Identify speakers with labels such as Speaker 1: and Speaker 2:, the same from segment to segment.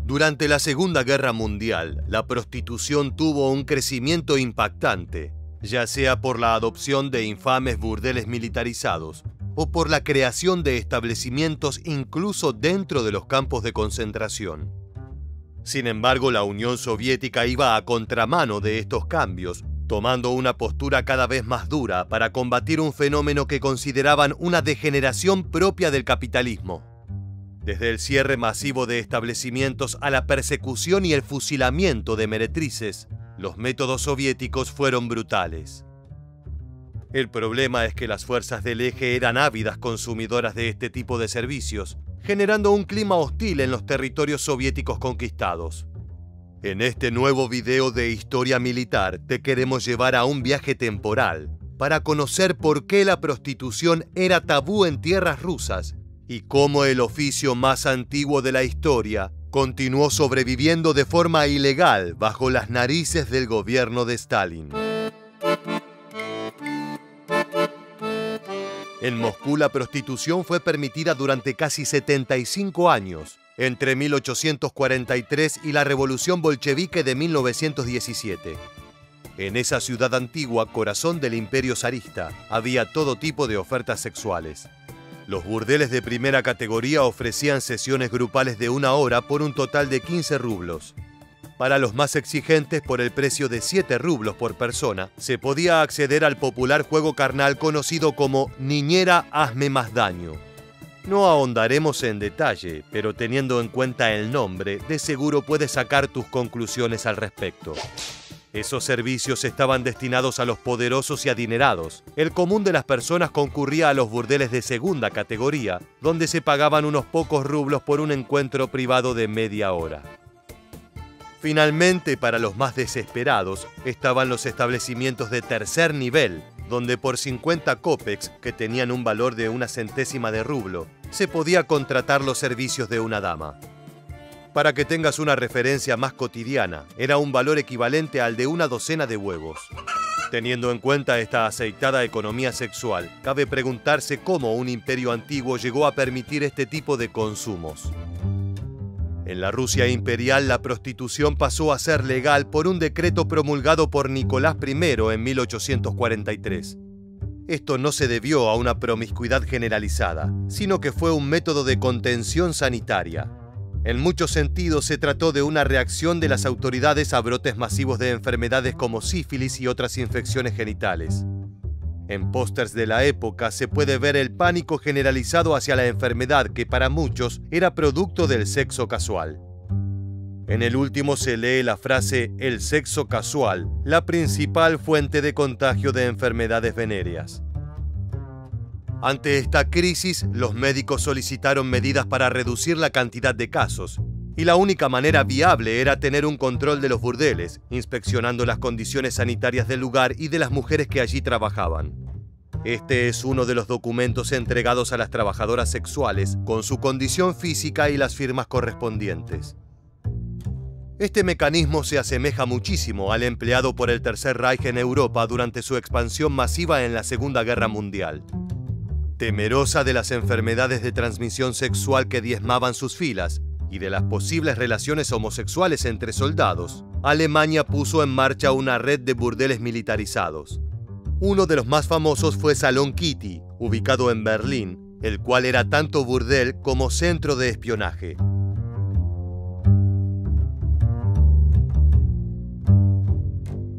Speaker 1: Durante la Segunda Guerra Mundial, la prostitución tuvo un crecimiento impactante, ya sea por la adopción de infames burdeles militarizados o por la creación de establecimientos incluso dentro de los campos de concentración. Sin embargo, la Unión Soviética iba a contramano de estos cambios, tomando una postura cada vez más dura para combatir un fenómeno que consideraban una degeneración propia del capitalismo. Desde el cierre masivo de establecimientos a la persecución y el fusilamiento de meretrices, los métodos soviéticos fueron brutales. El problema es que las fuerzas del eje eran ávidas consumidoras de este tipo de servicios, generando un clima hostil en los territorios soviéticos conquistados. En este nuevo video de historia militar te queremos llevar a un viaje temporal para conocer por qué la prostitución era tabú en tierras rusas y cómo el oficio más antiguo de la historia continuó sobreviviendo de forma ilegal bajo las narices del gobierno de Stalin. En Moscú la prostitución fue permitida durante casi 75 años, entre 1843 y la Revolución Bolchevique de 1917. En esa ciudad antigua, corazón del imperio zarista, había todo tipo de ofertas sexuales. Los burdeles de primera categoría ofrecían sesiones grupales de 1 hora por un total de 15 rublos. Para los más exigentes, por el precio de 7 rublos por persona, se podía acceder al popular juego carnal conocido como Niñera, hazme más daño. No ahondaremos en detalle, pero teniendo en cuenta el nombre, de seguro puedes sacar tus conclusiones al respecto. Esos servicios estaban destinados a los poderosos y adinerados. El común de las personas concurría a los burdeles de segunda categoría, donde se pagaban unos pocos rublos por un encuentro privado de media hora. Finalmente, para los más desesperados, estaban los establecimientos de tercer nivel, donde por 50 kopecks, que tenían un valor de 1 centésima de rublo, se podía contratar los servicios de una dama. Para que tengas una referencia más cotidiana, era un valor equivalente al de 1 docena de huevos. Teniendo en cuenta esta aceitada economía sexual, cabe preguntarse cómo un imperio antiguo llegó a permitir este tipo de consumos. En la Rusia imperial, la prostitución pasó a ser legal por un decreto promulgado por Nicolás I en 1843. Esto no se debió a una promiscuidad generalizada, sino que fue un método de contención sanitaria. En muchos sentidos se trató de una reacción de las autoridades a brotes masivos de enfermedades como sífilis y otras infecciones genitales. En pósters de la época se puede ver el pánico generalizado hacia la enfermedad que para muchos era producto del sexo casual. En el último se lee la frase «el sexo casual», la principal fuente de contagio de enfermedades venéreas. Ante esta crisis, los médicos solicitaron medidas para reducir la cantidad de casos, y la única manera viable era tener un control de los burdeles, inspeccionando las condiciones sanitarias del lugar y de las mujeres que allí trabajaban. Este es uno de los documentos entregados a las trabajadoras sexuales, con su condición física y las firmas correspondientes. Este mecanismo se asemeja muchísimo al empleado por el Tercer Reich en Europa durante su expansión masiva en la Segunda Guerra Mundial. Temerosa de las enfermedades de transmisión sexual que diezmaban sus filas, y de las posibles relaciones homosexuales entre soldados, Alemania puso en marcha una red de burdeles militarizados. Uno de los más famosos fue Salon Kitty, ubicado en Berlín, el cual era tanto burdel como centro de espionaje.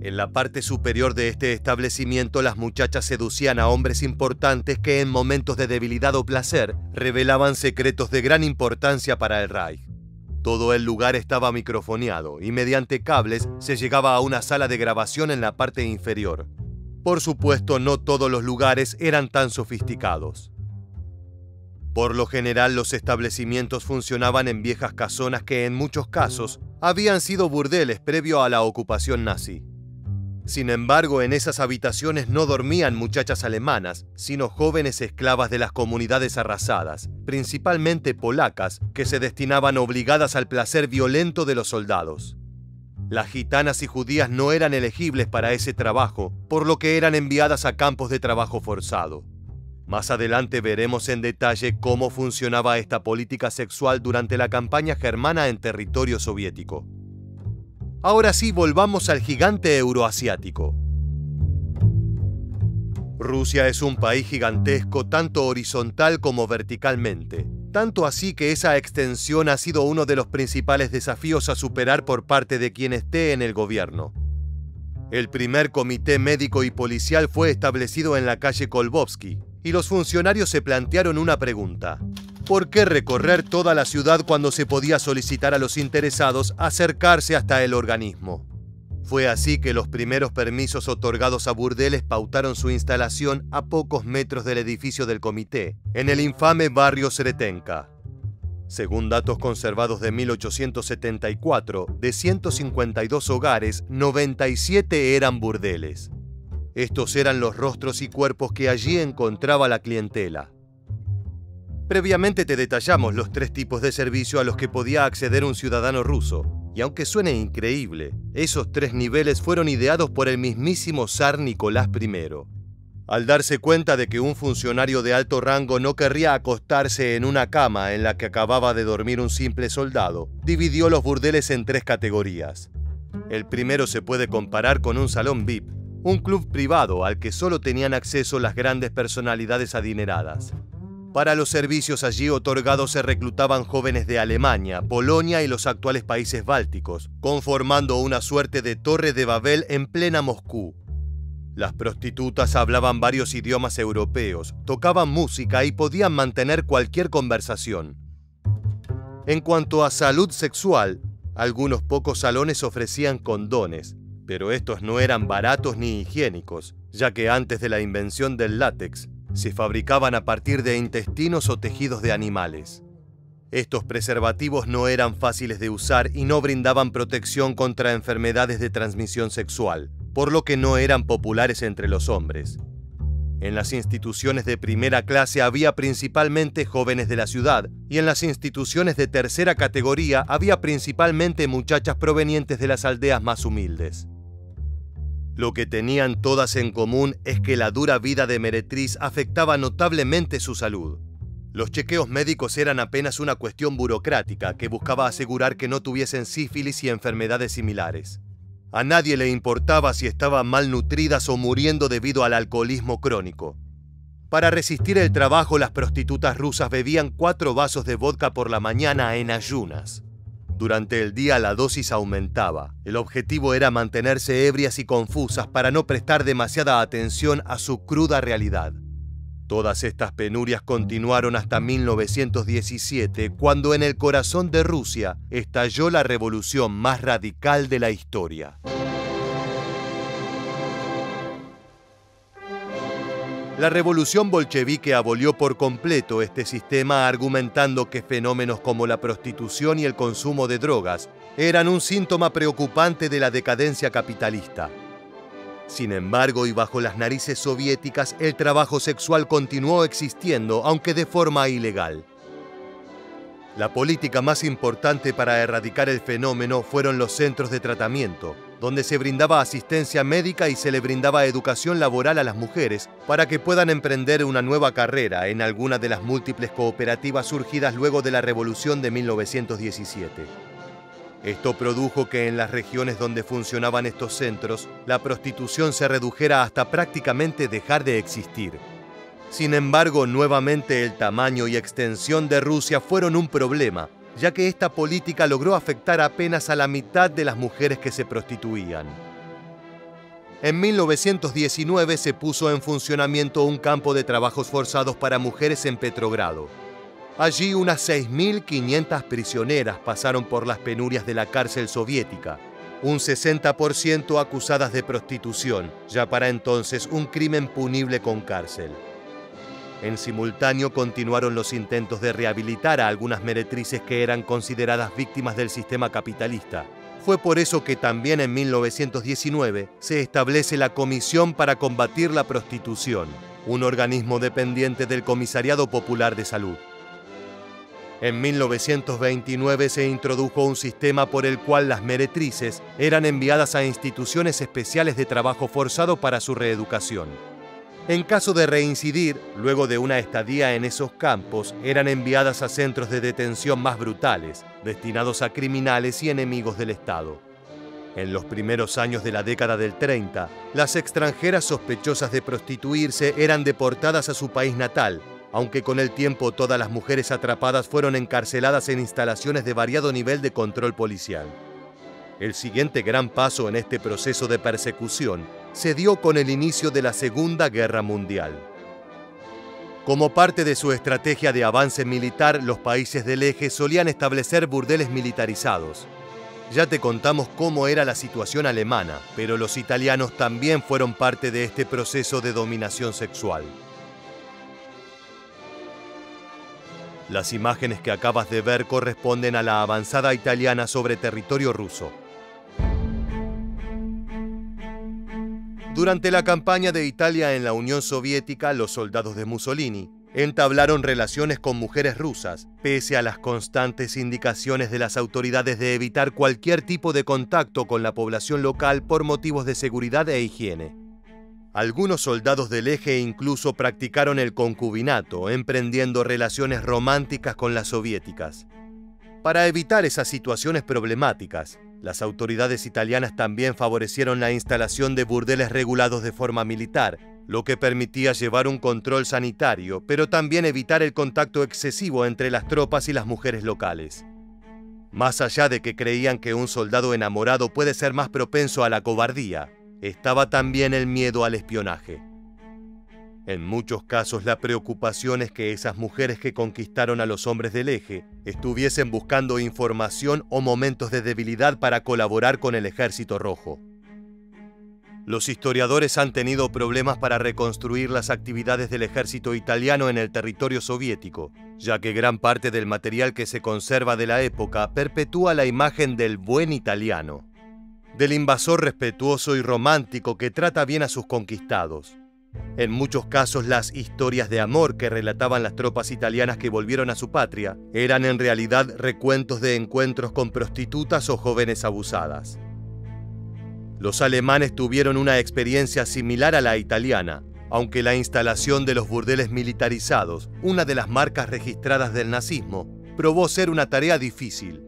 Speaker 1: En la parte superior de este establecimiento, las muchachas seducían a hombres importantes que en momentos de debilidad o placer revelaban secretos de gran importancia para el Reich. Todo el lugar estaba microfoneado y mediante cables se llegaba a una sala de grabación en la parte inferior. Por supuesto, no todos los lugares eran tan sofisticados. Por lo general, los establecimientos funcionaban en viejas casonas que en muchos casos habían sido burdeles previo a la ocupación nazi. Sin embargo, en esas habitaciones no dormían muchachas alemanas, sino jóvenes esclavas de las comunidades arrasadas, principalmente polacas, que se destinaban obligadas al placer violento de los soldados. Las gitanas y judías no eran elegibles para ese trabajo, por lo que eran enviadas a campos de trabajo forzado. Más adelante veremos en detalle cómo funcionaba esta política sexual durante la campaña germana en territorio soviético. Ahora sí, volvamos al gigante euroasiático. Rusia es un país gigantesco tanto horizontal como verticalmente, tanto así que esa extensión ha sido uno de los principales desafíos a superar por parte de quien esté en el gobierno. El primer comité médico y policial fue establecido en la calle Kolbovsky, y los funcionarios se plantearon una pregunta: ¿por qué recorrer toda la ciudad cuando se podía solicitar a los interesados acercarse hasta el organismo? Fue así que los primeros permisos otorgados a burdeles pautaron su instalación a pocos metros del edificio del comité, en el infame barrio Sretenka. Según datos conservados de 1874, de 152 hogares, 97 eran burdeles. Estos eran los rostros y cuerpos que allí encontraba la clientela. Previamente te detallamos los 3 tipos de servicio a los que podía acceder un ciudadano ruso, y aunque suene increíble, esos 3 niveles fueron ideados por el mismísimo zar Nicolás I. Al darse cuenta de que un funcionario de alto rango no querría acostarse en una cama en la que acababa de dormir un simple soldado, dividió los burdeles en 3 categorías. El primero se puede comparar con un salón VIP, un club privado al que solo tenían acceso las grandes personalidades adineradas. Para los servicios allí otorgados se reclutaban jóvenes de Alemania, Polonia y los actuales países bálticos, conformando una suerte de Torre de Babel en plena Moscú. Las prostitutas hablaban varios idiomas europeos, tocaban música y podían mantener cualquier conversación. En cuanto a salud sexual, algunos pocos salones ofrecían condones, pero estos no eran baratos ni higiénicos, ya que antes de la invención del látex, se fabricaban a partir de intestinos o tejidos de animales. Estos preservativos no eran fáciles de usar y no brindaban protección contra enfermedades de transmisión sexual, por lo que no eran populares entre los hombres. En las instituciones de primera clase había principalmente jóvenes de la ciudad, y en las instituciones de tercera categoría había principalmente muchachas provenientes de las aldeas más humildes. Lo que tenían todas en común es que la dura vida de meretriz afectaba notablemente su salud. Los chequeos médicos eran apenas una cuestión burocrática que buscaba asegurar que no tuviesen sífilis y enfermedades similares. A nadie le importaba si estaban malnutridas o muriendo debido al alcoholismo crónico. Para resistir el trabajo, las prostitutas rusas bebían 4 vasos de vodka por la mañana en ayunas. Durante el día la dosis aumentaba. El objetivo era mantenerse ebrias y confusas para no prestar demasiada atención a su cruda realidad. Todas estas penurias continuaron hasta 1917, cuando en el corazón de Rusia estalló la revolución más radical de la historia. La revolución bolchevique abolió por completo este sistema, argumentando que fenómenos como la prostitución y el consumo de drogas eran un síntoma preocupante de la decadencia capitalista. Sin embargo, y bajo las narices soviéticas, el trabajo sexual continuó existiendo, aunque de forma ilegal. La política más importante para erradicar el fenómeno fueron los centros de tratamiento, donde se brindaba asistencia médica y se le brindaba educación laboral a las mujeres para que puedan emprender una nueva carrera en alguna de las múltiples cooperativas surgidas luego de la Revolución de 1917. Esto produjo que en las regiones donde funcionaban estos centros, la prostitución se redujera hasta prácticamente dejar de existir. Sin embargo, nuevamente el tamaño y extensión de Rusia fueron un problema, ya que esta política logró afectar apenas a la mitad de las mujeres que se prostituían. En 1919 se puso en funcionamiento un campo de trabajos forzados para mujeres en Petrogrado. Allí unas 6.500 prisioneras pasaron por las penurias de la cárcel soviética, un 60% acusadas de prostitución, ya para entonces un crimen punible con cárcel. En simultáneo continuaron los intentos de rehabilitar a algunas meretrices que eran consideradas víctimas del sistema capitalista. Fue por eso que también en 1919 se establece la Comisión para Combatir la Prostitución, un organismo dependiente del Comisariado Popular de Salud. En 1929 se introdujo un sistema por el cual las meretrices eran enviadas a instituciones especiales de trabajo forzado para su reeducación. En caso de reincidir, luego de una estadía en esos campos, eran enviadas a centros de detención más brutales, destinados a criminales y enemigos del Estado. En los primeros años de la década del 30, las extranjeras sospechosas de prostituirse eran deportadas a su país natal, aunque con el tiempo todas las mujeres atrapadas fueron encarceladas en instalaciones de variado nivel de control policial. El siguiente gran paso en este proceso de persecución se dio con el inicio de la Segunda Guerra Mundial. Como parte de su estrategia de avance militar, los países del eje solían establecer burdeles militarizados. Ya te contamos cómo era la situación alemana, pero los italianos también fueron parte de este proceso de dominación sexual. Las imágenes que acabas de ver corresponden a la avanzada italiana sobre territorio ruso. Durante la campaña de Italia en la Unión Soviética, los soldados de Mussolini entablaron relaciones con mujeres rusas, pese a las constantes indicaciones de las autoridades de evitar cualquier tipo de contacto con la población local por motivos de seguridad e higiene. Algunos soldados del eje incluso practicaron el concubinato, emprendiendo relaciones románticas con las soviéticas. Para evitar esas situaciones problemáticas, las autoridades italianas también favorecieron la instalación de burdeles regulados de forma militar, lo que permitía llevar un control sanitario, pero también evitar el contacto excesivo entre las tropas y las mujeres locales. Más allá de que creían que un soldado enamorado puede ser más propenso a la cobardía, estaba también el miedo al espionaje. En muchos casos, la preocupación es que esas mujeres que conquistaron a los hombres del eje estuviesen buscando información o momentos de debilidad para colaborar con el Ejército Rojo. Los historiadores han tenido problemas para reconstruir las actividades del ejército italiano en el territorio soviético, ya que gran parte del material que se conserva de la época perpetúa la imagen del buen italiano, del invasor respetuoso y romántico que trata bien a sus conquistados. En muchos casos, las historias de amor que relataban las tropas italianas que volvieron a su patria eran en realidad recuentos de encuentros con prostitutas o jóvenes abusadas. Los alemanes tuvieron una experiencia similar a la italiana, aunque la instalación de los burdeles militarizados, una de las marcas registradas del nazismo, probó ser una tarea difícil.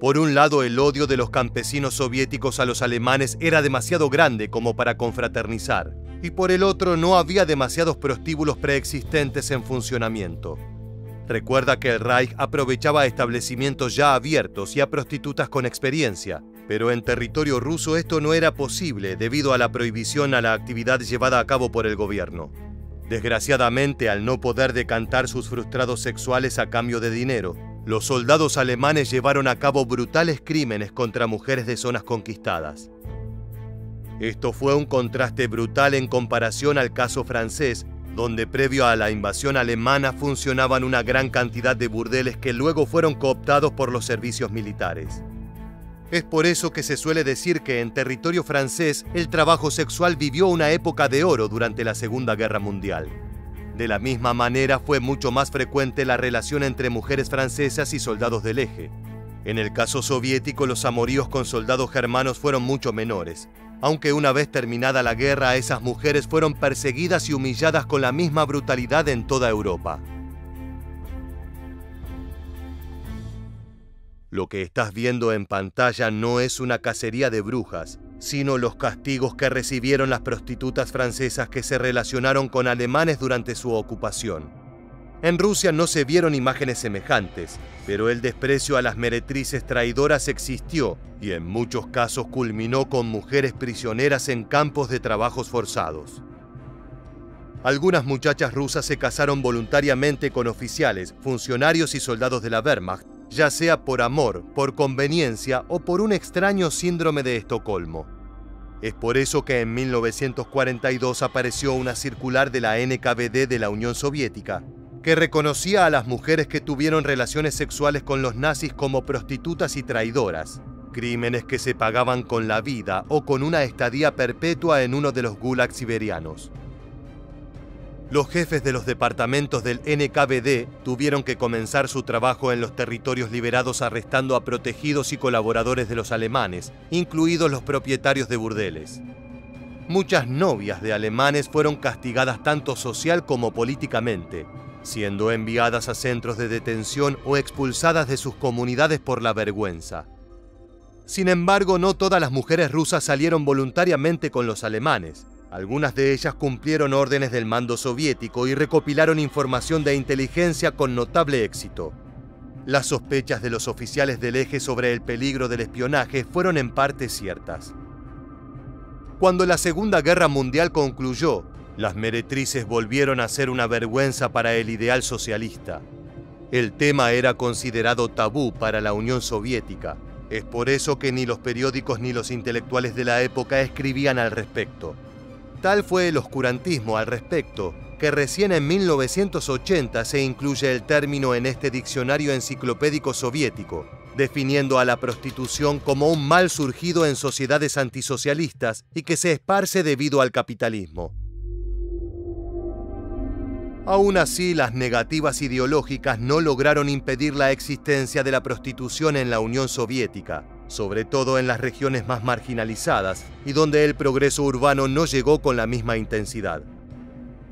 Speaker 1: Por un lado, el odio de los campesinos soviéticos a los alemanes era demasiado grande como para confraternizar, y por el otro no había demasiados prostíbulos preexistentes en funcionamiento. Recuerda que el Reich aprovechaba establecimientos ya abiertos y a prostitutas con experiencia, pero en territorio ruso esto no era posible debido a la prohibición a la actividad llevada a cabo por el gobierno. Desgraciadamente, al no poder decantar sus frustrados sexuales a cambio de dinero, los soldados alemanes llevaron a cabo brutales crímenes contra mujeres de zonas conquistadas. Esto fue un contraste brutal en comparación al caso francés, donde previo a la invasión alemana funcionaban una gran cantidad de burdeles que luego fueron cooptados por los servicios militares. Es por eso que se suele decir que en territorio francés el trabajo sexual vivió una época de oro durante la Segunda Guerra Mundial. De la misma manera fue mucho más frecuente la relación entre mujeres francesas y soldados del eje. En el caso soviético, los amoríos con soldados germanos fueron mucho menores, aunque una vez terminada la guerra, esas mujeres fueron perseguidas y humilladas con la misma brutalidad en toda Europa. Lo que estás viendo en pantalla no es una cacería de brujas, sino los castigos que recibieron las prostitutas francesas que se relacionaron con alemanes durante su ocupación. En Rusia no se vieron imágenes semejantes, pero el desprecio a las meretrices traidoras existió y en muchos casos culminó con mujeres prisioneras en campos de trabajos forzados. Algunas muchachas rusas se casaron voluntariamente con oficiales, funcionarios y soldados de la Wehrmacht, ya sea por amor, por conveniencia o por un extraño síndrome de Estocolmo. Es por eso que en 1942 apareció una circular de la NKVD de la Unión Soviética, que reconocía a las mujeres que tuvieron relaciones sexuales con los nazis como prostitutas y traidoras, crímenes que se pagaban con la vida o con una estadía perpetua en uno de los gulags siberianos. Los jefes de los departamentos del NKVD tuvieron que comenzar su trabajo en los territorios liberados arrestando a protegidos y colaboradores de los alemanes, incluidos los propietarios de burdeles. Muchas novias de alemanes fueron castigadas tanto social como políticamente, siendo enviadas a centros de detención o expulsadas de sus comunidades por la vergüenza. Sin embargo, no todas las mujeres rusas salieron voluntariamente con los alemanes. Algunas de ellas cumplieron órdenes del mando soviético y recopilaron información de inteligencia con notable éxito. Las sospechas de los oficiales del eje sobre el peligro del espionaje fueron en parte ciertas. Cuando la Segunda Guerra Mundial concluyó, las meretrices volvieron a ser una vergüenza para el ideal socialista. El tema era considerado tabú para la Unión Soviética. Es por eso que ni los periódicos ni los intelectuales de la época escribían al respecto. Tal fue el oscurantismo al respecto, que recién en 1980 se incluye el término en este diccionario enciclopédico soviético, definiendo a la prostitución como un mal surgido en sociedades antisocialistas y que se esparce debido al capitalismo. Aún así, las negativas ideológicas no lograron impedir la existencia de la prostitución en la Unión Soviética, sobre todo en las regiones más marginalizadas y donde el progreso urbano no llegó con la misma intensidad.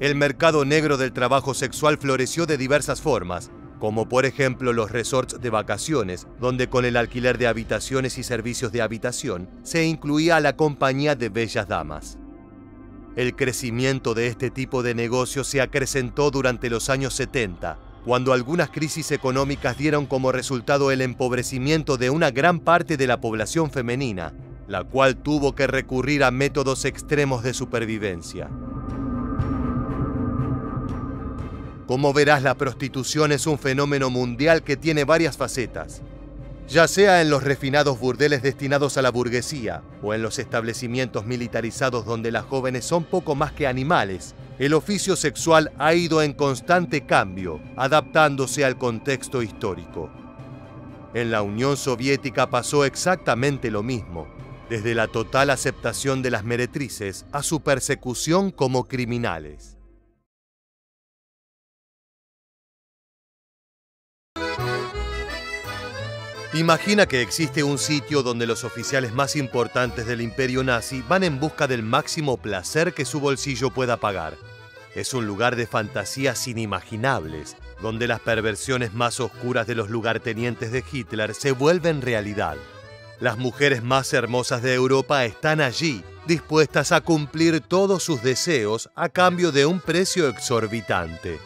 Speaker 1: El mercado negro del trabajo sexual floreció de diversas formas, como por ejemplo los resorts de vacaciones, donde con el alquiler de habitaciones y servicios de habitación se incluía a la compañía de bellas damas. El crecimiento de este tipo de negocio se acrecentó durante los años 70, cuando algunas crisis económicas dieron como resultado el empobrecimiento de una gran parte de la población femenina, la cual tuvo que recurrir a métodos extremos de supervivencia. Como verás, la prostitución es un fenómeno mundial que tiene varias facetas. Ya sea en los refinados burdeles destinados a la burguesía o en los establecimientos militarizados donde las jóvenes son poco más que animales, el oficio sexual ha ido en constante cambio, adaptándose al contexto histórico. En la Unión Soviética pasó exactamente lo mismo, desde la total aceptación de las meretrices a su persecución como criminales. Imagina que existe un sitio donde los oficiales más importantes del imperio nazi van en busca del máximo placer que su bolsillo pueda pagar. Es un lugar de fantasías inimaginables, donde las perversiones más oscuras de los lugartenientes de Hitler se vuelven realidad. Las mujeres más hermosas de Europa están allí, dispuestas a cumplir todos sus deseos a cambio de un precio exorbitante.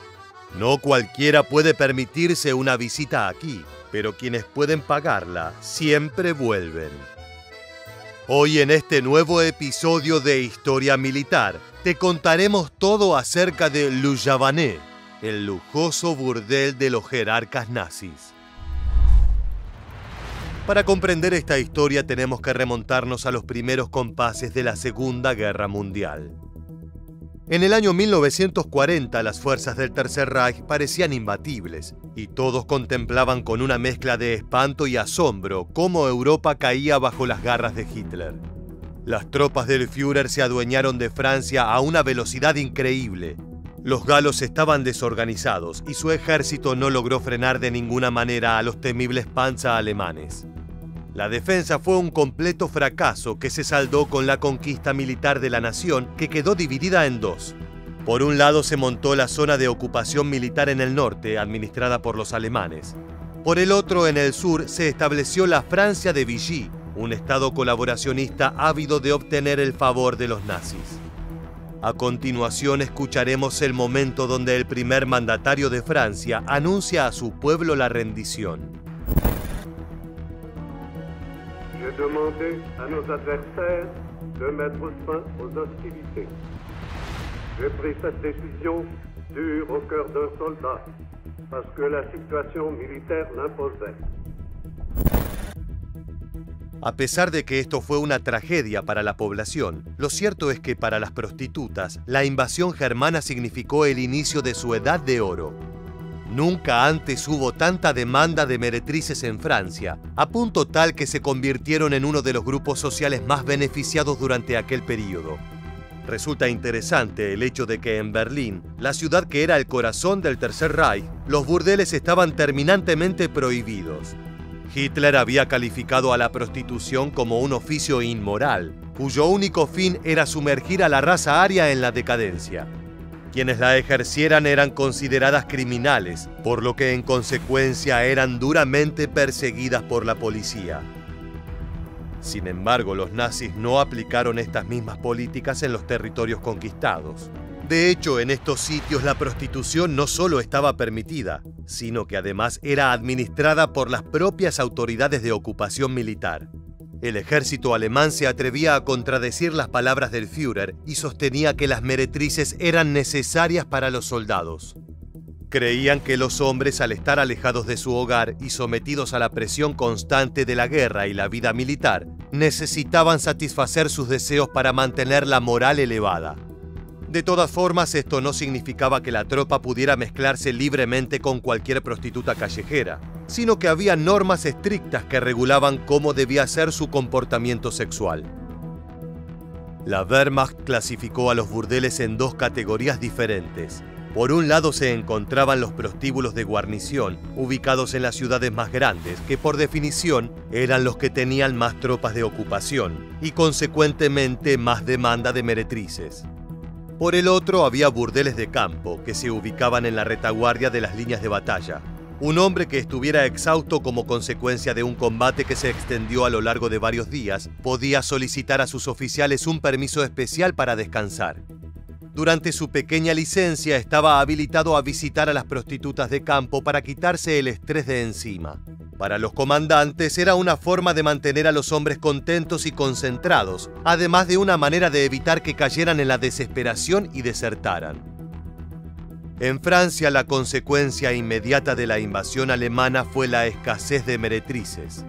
Speaker 1: No cualquiera puede permitirse una visita aquí, pero quienes pueden pagarla siempre vuelven. Hoy en este nuevo episodio de Historia Militar, te contaremos todo acerca de Le Javanet, el lujoso burdel de los jerarcas nazis. Para comprender esta historia tenemos que remontarnos a los primeros compases de la Segunda Guerra Mundial. En el año 1940 las fuerzas del Tercer Reich parecían imbatibles y todos contemplaban con una mezcla de espanto y asombro cómo Europa caía bajo las garras de Hitler. Las tropas del Führer se adueñaron de Francia a una velocidad increíble. Los galos estaban desorganizados y su ejército no logró frenar de ninguna manera a los temibles Panzer alemanes. La defensa fue un completo fracaso que se saldó con la conquista militar de la nación, que quedó dividida en dos. Por un lado se montó la zona de ocupación militar en el norte, administrada por los alemanes. Por el otro, en el sur, se estableció la Francia de Vichy, un estado colaboracionista ávido de obtener el favor de los nazis. A continuación escucharemos el momento donde el primer mandatario de Francia anuncia a su pueblo la rendición.
Speaker 2: J'ai demandé à nos adversaires de mettre fin aux hostilités. J'ai pris cette décision dure au cœur d'un soldat, parce que la situation militaire l'imposait.
Speaker 1: A pesar de que esto fue una tragedia para la población, lo cierto es que para las prostitutas, la invasión germana significó el inicio de su edad de oro. Nunca antes hubo tanta demanda de meretrices en Francia, a punto tal que se convirtieron en uno de los grupos sociales más beneficiados durante aquel período. Resulta interesante el hecho de que en Berlín, la ciudad que era el corazón del Tercer Reich, los burdeles estaban terminantemente prohibidos. Hitler había calificado a la prostitución como un oficio inmoral, cuyo único fin era sumergir a la raza aria en la decadencia. Quienes la ejercieran eran consideradas criminales, por lo que en consecuencia eran duramente perseguidas por la policía. Sin embargo, los nazis no aplicaron estas mismas políticas en los territorios conquistados. De hecho, en estos sitios la prostitución no solo estaba permitida, sino que además era administrada por las propias autoridades de ocupación militar. El ejército alemán se atrevía a contradecir las palabras del Führer y sostenía que las meretrices eran necesarias para los soldados. Creían que los hombres, al estar alejados de su hogar y sometidos a la presión constante de la guerra y la vida militar, necesitaban satisfacer sus deseos para mantener la moral elevada. De todas formas, esto no significaba que la tropa pudiera mezclarse libremente con cualquier prostituta callejera, sino que había normas estrictas que regulaban cómo debía ser su comportamiento sexual. La Wehrmacht clasificó a los burdeles en dos categorías diferentes. Por un lado se encontraban los prostíbulos de guarnición, ubicados en las ciudades más grandes, que por definición eran los que tenían más tropas de ocupación y consecuentemente más demanda de meretrices. Por el otro había burdeles de campo, que se ubicaban en la retaguardia de las líneas de batalla. Un hombre que estuviera exhausto como consecuencia de un combate que se extendió a lo largo de varios días, podía solicitar a sus oficiales un permiso especial para descansar. Durante su pequeña licencia estaba habilitado a visitar a las prostitutas de campo para quitarse el estrés de encima. Para los comandantes era una forma de mantener a los hombres contentos y concentrados, además de una manera de evitar que cayeran en la desesperación y desertaran. En Francia, la consecuencia inmediata de la invasión alemana fue la escasez de meretrices.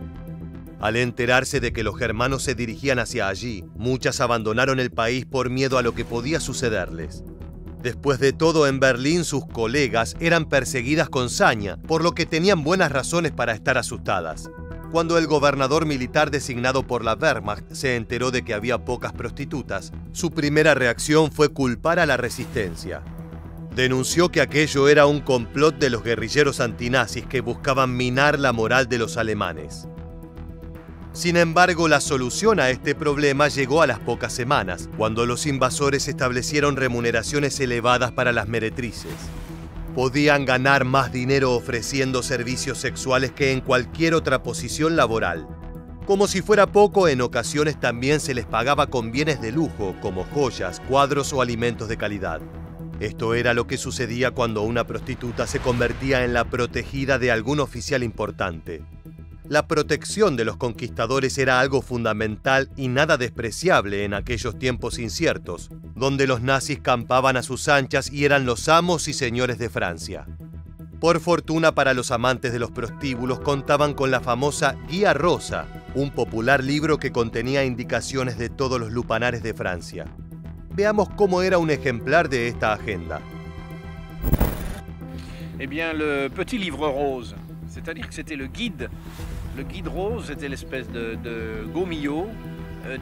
Speaker 1: Al enterarse de que los germanos se dirigían hacia allí, muchas abandonaron el país por miedo a lo que podía sucederles. Después de todo, en Berlín sus colegas eran perseguidas con saña, por lo que tenían buenas razones para estar asustadas. Cuando el gobernador militar designado por la Wehrmacht se enteró de que había pocas prostitutas, su primera reacción fue culpar a la resistencia. Denunció que aquello era un complot de los guerrilleros antinazis que buscaban minar la moral de los alemanes. Sin embargo, la solución a este problema llegó a las pocas semanas, cuando los invasores establecieron remuneraciones elevadas para las meretrices. Podían ganar más dinero ofreciendo servicios sexuales que en cualquier otra posición laboral. Como si fuera poco, en ocasiones también se les pagaba con bienes de lujo, como joyas, cuadros o alimentos de calidad. Esto era lo que sucedía cuando una prostituta se convertía en la protegida de algún oficial importante. La protección de los conquistadores era algo fundamental y nada despreciable en aquellos tiempos inciertos, donde los nazis campaban a sus anchas y eran los amos y señores de Francia. Por fortuna para los amantes de los prostíbulos, contaban con la famosa Guía Rosa, un popular libro que contenía indicaciones de todos los lupanares de Francia. Veamos cómo era un ejemplar de esta agenda.
Speaker 3: Eh bien, le petit livre rose, c'est-à-dire que c'était le guide. Le guide rose, c'était l'espèce de gomillot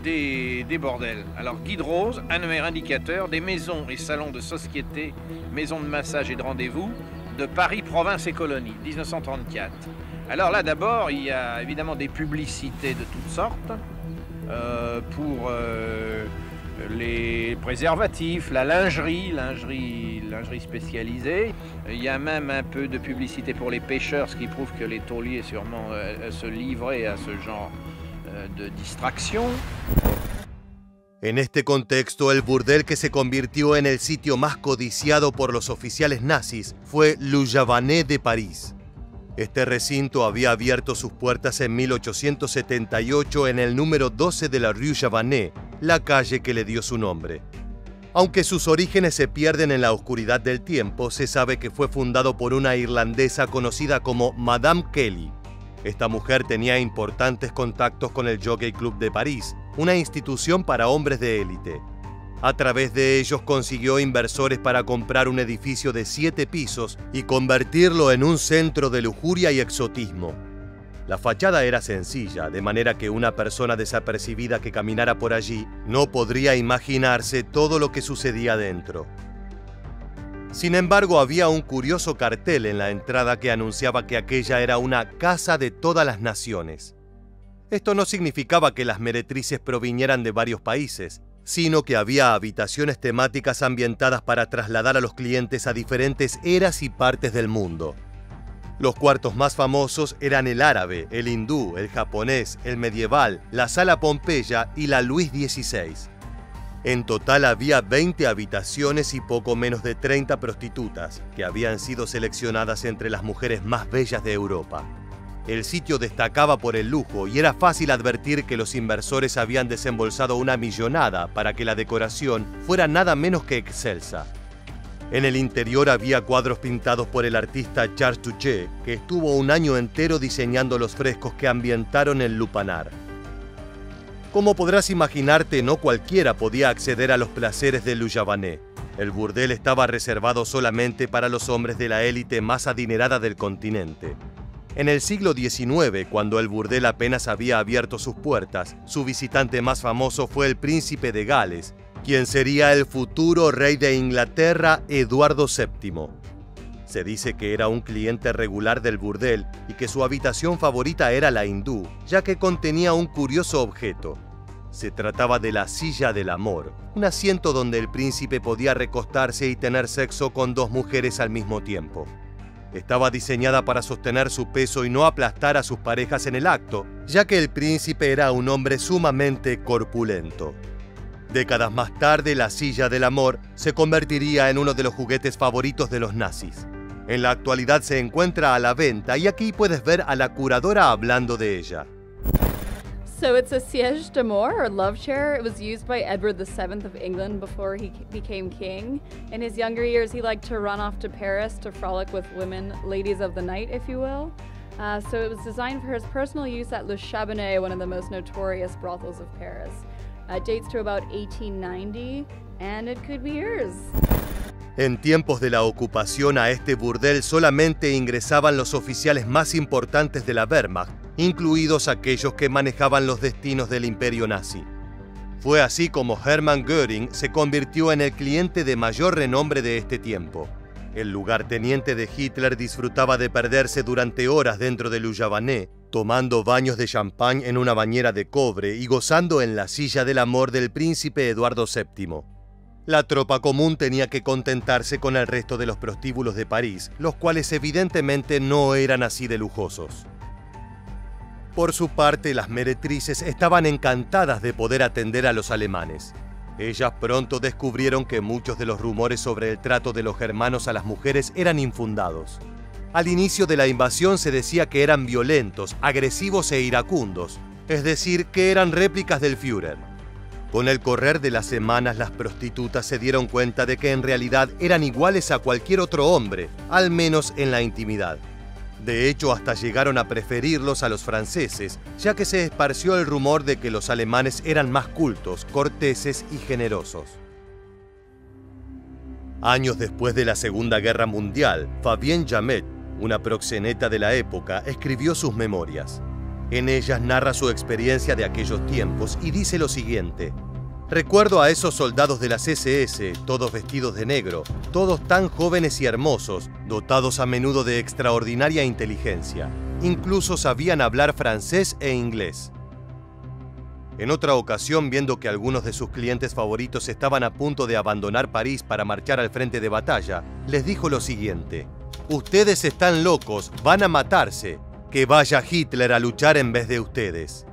Speaker 3: des bordels. Alors, guide rose, annuaire indicateur des maisons et salons de société, maisons de massage et de rendez-vous de Paris, province et colonies, 1934. Alors là, d'abord, il y a évidemment des publicités de toutes sortes pour les préservatifs, la lingerie spécialisée. Il y a même un peu de publicité pour les pêcheurs, ce qui prouve que les tauliers sûrement se livraient à ce genre de distraction.
Speaker 1: En este contexto, el burdel que se convirtió en el sitio más codiciado por los oficiales nazis fue Le Javanet de París. Este recinto había abierto sus puertas en 1878 en el número 12 de la Rue Javanet, la calle que le dio su nombre. Aunque sus orígenes se pierden en la oscuridad del tiempo, se sabe que fue fundado por una irlandesa conocida como Madame Kelly. Esta mujer tenía importantes contactos con el Jockey Club de París, una institución para hombres de élite. A través de ellos consiguió inversores para comprar un edificio de 7 pisos y convertirlo en un centro de lujuria y exotismo. La fachada era sencilla, de manera que una persona desapercibida que caminara por allí no podría imaginarse todo lo que sucedía dentro. Sin embargo, había un curioso cartel en la entrada que anunciaba que aquella era una casa de todas las naciones. Esto no significaba que las meretrices provinieran de varios países, sino que había habitaciones temáticas ambientadas para trasladar a los clientes a diferentes eras y partes del mundo. Los cuartos más famosos eran el árabe, el hindú, el japonés, el medieval, la sala Pompeya y la Luis XVI. En total había 20 habitaciones y poco menos de 30 prostitutas, que habían sido seleccionadas entre las mujeres más bellas de Europa. El sitio destacaba por el lujo y era fácil advertir que los inversores habían desembolsado una millonada para que la decoración fuera nada menos que excelsa. En el interior había cuadros pintados por el artista Charles Touchet, que estuvo un año entero diseñando los frescos que ambientaron el lupanar. Como podrás imaginarte, no cualquiera podía acceder a los placeres de Le Javanet. El burdel estaba reservado solamente para los hombres de la élite más adinerada del continente. En el siglo XIX, cuando el burdel apenas había abierto sus puertas, su visitante más famoso fue el príncipe de Gales, quien sería el futuro rey de Inglaterra, Eduardo VII. Se dice que era un cliente regular del burdel y que su habitación favorita era la hindú, ya que contenía un curioso objeto. Se trataba de la silla del amor, un asiento donde el príncipe podía recostarse y tener sexo con dos mujeres al mismo tiempo. Estaba diseñada para sostener su peso y no aplastar a sus parejas en el acto, ya que el príncipe era un hombre sumamente corpulento. Décadas más tarde, la silla del amor se convertiría en uno de los juguetes favoritos de los nazis. En la actualidad se encuentra a la venta y aquí puedes ver a la curadora hablando de ella.
Speaker 4: So it's a siège d'amour or love chair. It was used by Edward VII of England before he became king. In his younger years, he liked to run off to Paris to frolic with women, ladies of the night, if you will. So it was designed for his personal use at Le Chabanais, one of the most notorious brothels of Paris. It dates to about 1890, and it could be yours.
Speaker 1: En tiempos de la ocupación, a este burdel solamente ingresaban los oficiales más importantes de la Wehrmacht, incluidos aquellos que manejaban los destinos del imperio nazi. Fue así como Hermann Göring se convirtió en el cliente de mayor renombre de este tiempo. El lugarteniente de Hitler disfrutaba de perderse durante horas dentro de Le Javanet, tomando baños de champán en una bañera de cobre y gozando en la silla del amor del príncipe Eduardo VII. La tropa común tenía que contentarse con el resto de los prostíbulos de París, los cuales evidentemente no eran así de lujosos. Por su parte, las meretrices estaban encantadas de poder atender a los alemanes. Ellas pronto descubrieron que muchos de los rumores sobre el trato de los germanos a las mujeres eran infundados. Al inicio de la invasión se decía que eran violentos, agresivos e iracundos, es decir, que eran réplicas del Führer. Con el correr de las semanas, las prostitutas se dieron cuenta de que en realidad eran iguales a cualquier otro hombre, al menos en la intimidad. De hecho, hasta llegaron a preferirlos a los franceses, ya que se esparció el rumor de que los alemanes eran más cultos, corteses y generosos. Años después de la Segunda Guerra Mundial, Fabienne Jamet, una proxeneta de la época, escribió sus memorias. En ellas narra su experiencia de aquellos tiempos y dice lo siguiente: recuerdo a esos soldados de las SS, todos vestidos de negro, todos tan jóvenes y hermosos, dotados a menudo de extraordinaria inteligencia. Incluso sabían hablar francés e inglés. En otra ocasión, viendo que algunos de sus clientes favoritos estaban a punto de abandonar París para marchar al frente de batalla, les dijo lo siguiente: ustedes están locos, van a matarse. Que vaya Hitler a luchar en vez de ustedes.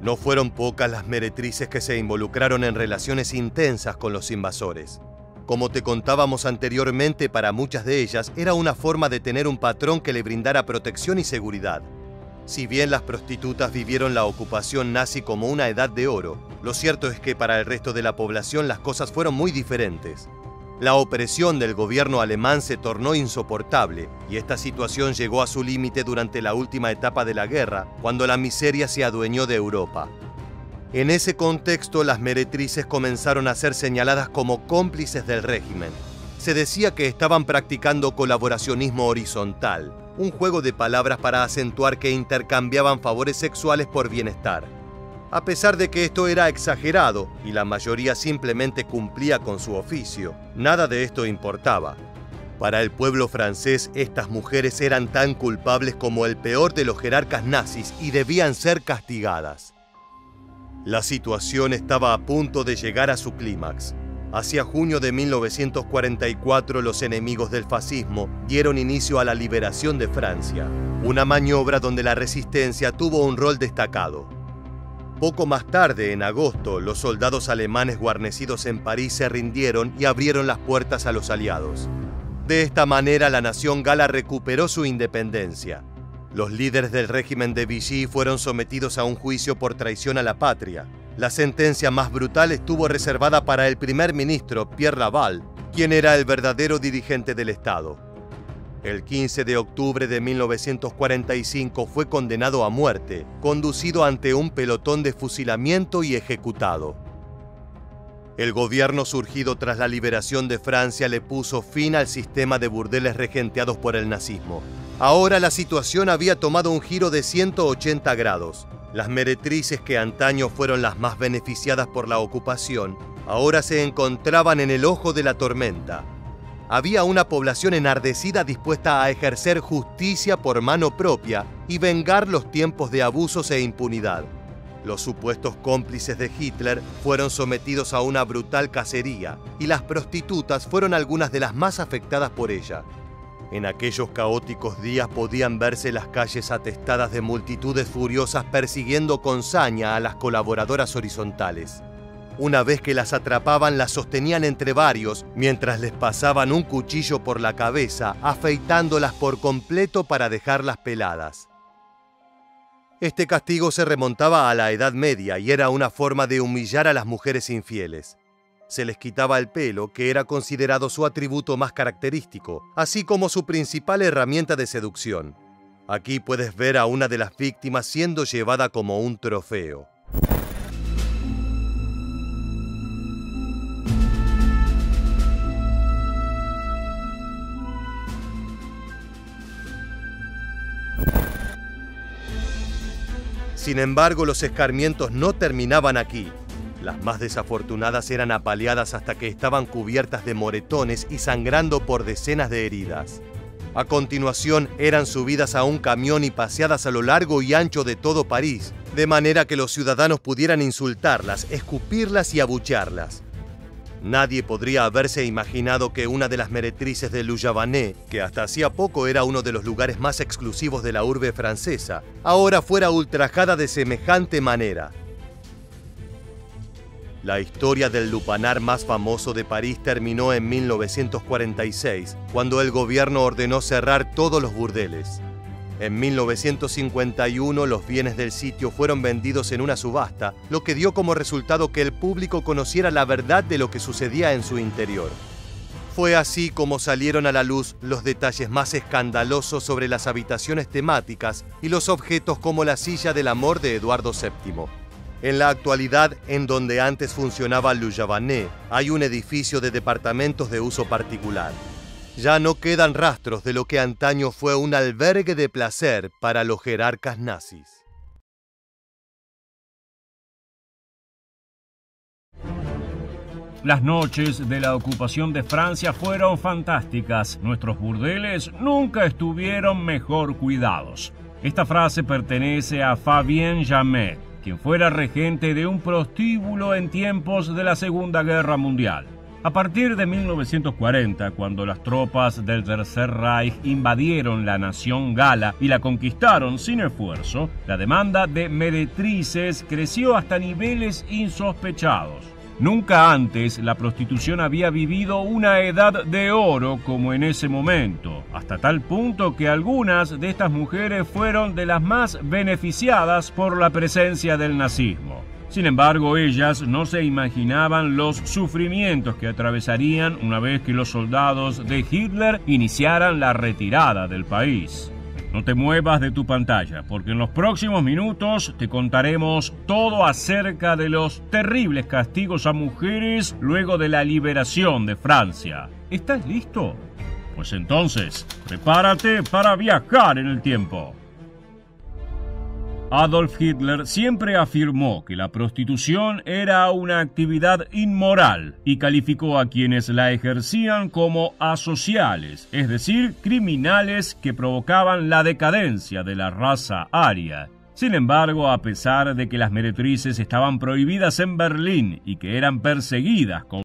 Speaker 1: No fueron pocas las meretrices que se involucraron en relaciones intensas con los invasores. Como te contábamos anteriormente, para muchas de ellas era una forma de tener un patrón que le brindara protección y seguridad. Si bien las prostitutas vivieron la ocupación nazi como una edad de oro, lo cierto es que para el resto de la población las cosas fueron muy diferentes. La opresión del gobierno alemán se tornó insoportable y esta situación llegó a su límite durante la última etapa de la guerra, cuando la miseria se adueñó de Europa. En ese contexto, las meretrices comenzaron a ser señaladas como cómplices del régimen. Se decía que estaban practicando colaboracionismo horizontal, un juego de palabras para acentuar que intercambiaban favores sexuales por bienestar. A pesar de que esto era exagerado y la mayoría simplemente cumplía con su oficio, nada de esto importaba. Para el pueblo francés, estas mujeres eran tan culpables como el peor de los jerarcas nazis y debían ser castigadas. La situación estaba a punto de llegar a su clímax. Hacia junio de 1944, los enemigos del fascismo dieron inicio a la liberación de Francia, una maniobra donde la resistencia tuvo un rol destacado. Poco más tarde, en agosto, los soldados alemanes guarnecidos en París se rindieron y abrieron las puertas a los aliados. De esta manera, la nación gala recuperó su independencia. Los líderes del régimen de Vichy fueron sometidos a un juicio por traición a la patria. La sentencia más brutal estuvo reservada para el primer ministro Pierre Laval, quien era el verdadero dirigente del Estado. El 15 de octubre de 1945 fue condenado a muerte, conducido ante un pelotón de fusilamiento y ejecutado. El gobierno surgido tras la liberación de Francia le puso fin al sistema de burdeles regenteados por el nazismo. Ahora la situación había tomado un giro de 180 grados. Las meretrices que antaño fueron las más beneficiadas por la ocupación, ahora se encontraban en el ojo de la tormenta. Había una población enardecida dispuesta a ejercer justicia por mano propia y vengar los tiempos de abusos e impunidad. Los supuestos cómplices de Hitler fueron sometidos a una brutal cacería y las prostitutas fueron algunas de las más afectadas por ella. En aquellos caóticos días podían verse las calles atestadas de multitudes furiosas persiguiendo con saña a las colaboradoras horizontales. Una vez que las atrapaban, las sostenían entre varios mientras les pasaban un cuchillo por la cabeza, afeitándolas por completo para dejarlas peladas. Este castigo se remontaba a la Edad Media y era una forma de humillar a las mujeres infieles. Se les quitaba el pelo, que era considerado su atributo más característico, así como su principal herramienta de seducción. Aquí puedes ver a una de las víctimas siendo llevada como un trofeo. Sin embargo, los escarmientos no terminaban aquí. Las más desafortunadas eran apaleadas hasta que estaban cubiertas de moretones y sangrando por decenas de heridas. A continuación, eran subidas a un camión y paseadas a lo largo y ancho de todo París, de manera que los ciudadanos pudieran insultarlas, escupirlas y abuchearlas. Nadie podría haberse imaginado que una de las meretrices de Loujavanais, que hasta hacía poco era uno de los lugares más exclusivos de la urbe francesa, ahora fuera ultrajada de semejante manera. La historia del lupanar más famoso de París terminó en 1946, cuando el gobierno ordenó cerrar todos los burdeles. En 1951 los bienes del sitio fueron vendidos en una subasta, lo que dio como resultado que el público conociera la verdad de lo que sucedía en su interior. Fue así como salieron a la luz los detalles más escandalosos sobre las habitaciones temáticas y los objetos como la silla del amor de Eduardo VII. En la actualidad, en donde antes funcionaba Loujavanais, hay un edificio de departamentos de uso particular. Ya no quedan rastros de lo que antaño fue un albergue de placer para los jerarcas nazis.
Speaker 5: Las noches de la ocupación de Francia fueron fantásticas. Nuestros burdeles nunca estuvieron mejor cuidados. Esta frase pertenece a Fabien Jamet, quien fuera regente de un prostíbulo en tiempos de la Segunda Guerra Mundial. A partir de 1940, cuando las tropas del Tercer Reich invadieron la nación gala y la conquistaron sin esfuerzo, la demanda de meretrices creció hasta niveles insospechados. Nunca antes la prostitución había vivido una edad de oro como en ese momento, hasta tal punto que algunas de estas mujeres fueron de las más beneficiadas por la presencia del nazismo. Sin embargo, ellas no se imaginaban los sufrimientos que atravesarían una vez que los soldados de Hitler iniciaran la retirada del país. No te muevas de tu pantalla, porque en los próximos minutos te contaremos todo acerca de los terribles castigos a mujeres luego de la liberación de Francia. ¿Estás listo? Pues entonces, prepárate para viajar en el tiempo. Adolf Hitler siempre afirmó que la prostitución era una actividad inmoral y calificó a quienes la ejercían como asociales, es decir, criminales que provocaban la decadencia de la raza aria. Sin embargo, a pesar de que las meretrices estaban prohibidas en Berlín y que eran perseguidas con